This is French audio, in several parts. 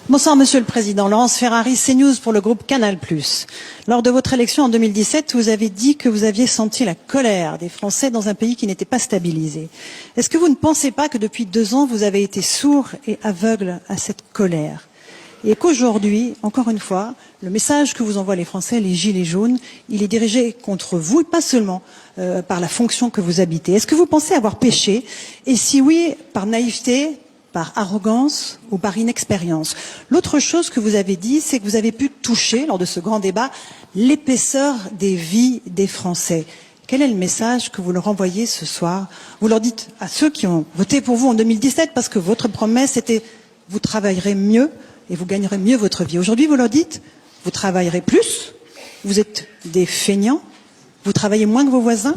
Bonsoir Monsieur le Président. Laurence Ferrari, CNews pour le groupe Canal+. Lors de votre élection en 2017, vous avez dit que vous aviez senti la colère des Français dans un pays qui n'était pas stabilisé. Est-ce que vous ne pensez pas que depuis 2 ans, vous avez été sourd et aveugle à cette colère? Et qu'aujourd'hui, encore une fois, le message que vous envoient les Français, les Gilets jaunes, il est dirigé contre vous et pas seulement par la fonction que vous habitez. Est-ce que vous pensez avoir péché? Et si oui, par naïveté, par arrogance ou par inexpérience? L'autre chose que vous avez dit, c'est que vous avez pu toucher, lors de ce grand débat, l'épaisseur des vies des Français. Quel est le message que vous leur envoyez ce soir? Vous leur dites à ceux qui ont voté pour vous en 2017, parce que votre promesse était « vous travaillerez mieux et vous gagnerez mieux votre vie ». Aujourd'hui, vous leur dites « vous travaillerez plus, vous êtes des feignants, vous travaillez moins que vos voisins ».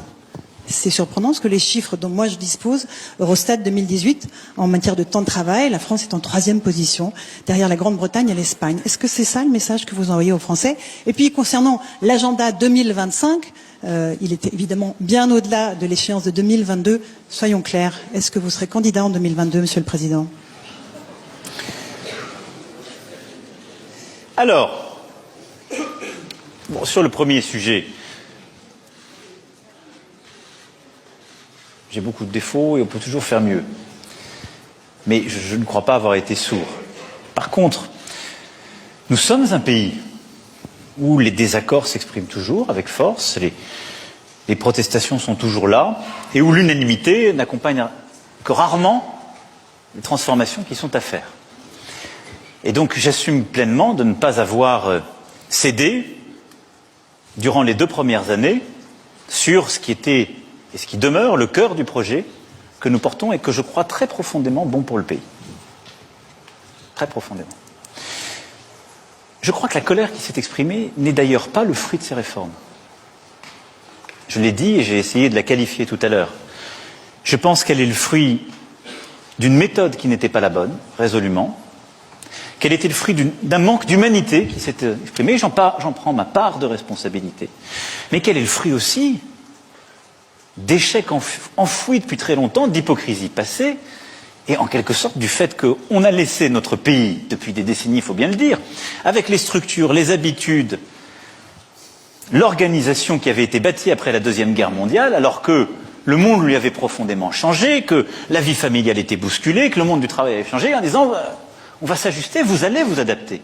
C'est surprenant parce que les chiffres dont moi je dispose, Eurostat 2018, en matière de temps de travail, la France est en 3e position, derrière la Grande-Bretagne et l'Espagne. Est-ce que c'est ça le message que vous envoyez aux Français? Et puis concernant l'agenda 2025, il est évidemment bien au-delà de l'échéance de 2022. Soyons clairs, est-ce que vous serez candidat en 2022, Monsieur le Président? Alors, sur le premier sujet, j'ai beaucoup de défauts et on peut toujours faire mieux. Mais je ne crois pas avoir été sourd. Par contre, nous sommes un pays où les désaccords s'expriment toujours avec force, les protestations sont toujours là, et où l'unanimité n'accompagne que rarement les transformations qui sont à faire. Et donc j'assume pleinement de ne pas avoir cédé, durant les 2 premières années, sur ce qui était et ce qui demeure le cœur du projet que nous portons et que je crois très profondément bon pour le pays. Très profondément. Je crois que la colère qui s'est exprimée n'est d'ailleurs pas le fruit de ces réformes. Je l'ai dit et j'ai essayé de la qualifier tout à l'heure. Je pense qu'elle est le fruit d'une méthode qui n'était pas la bonne, résolument, qu'elle était le fruit d'un manque d'humanité qui s'est exprimé, j'en prends ma part de responsabilité, mais qu'elle est le fruit aussi d'échecs enfouis depuis très longtemps, d'hypocrisie passée, et en quelque sorte du fait qu'on a laissé notre pays, depuis des décennies, il faut bien le dire, avec les structures, les habitudes, l'organisation qui avait été bâtie après la Deuxième Guerre mondiale, alors que le monde lui avait profondément changé, que la vie familiale était bousculée, que le monde du travail avait changé, en disant on va s'ajuster, vous allez vous adapter.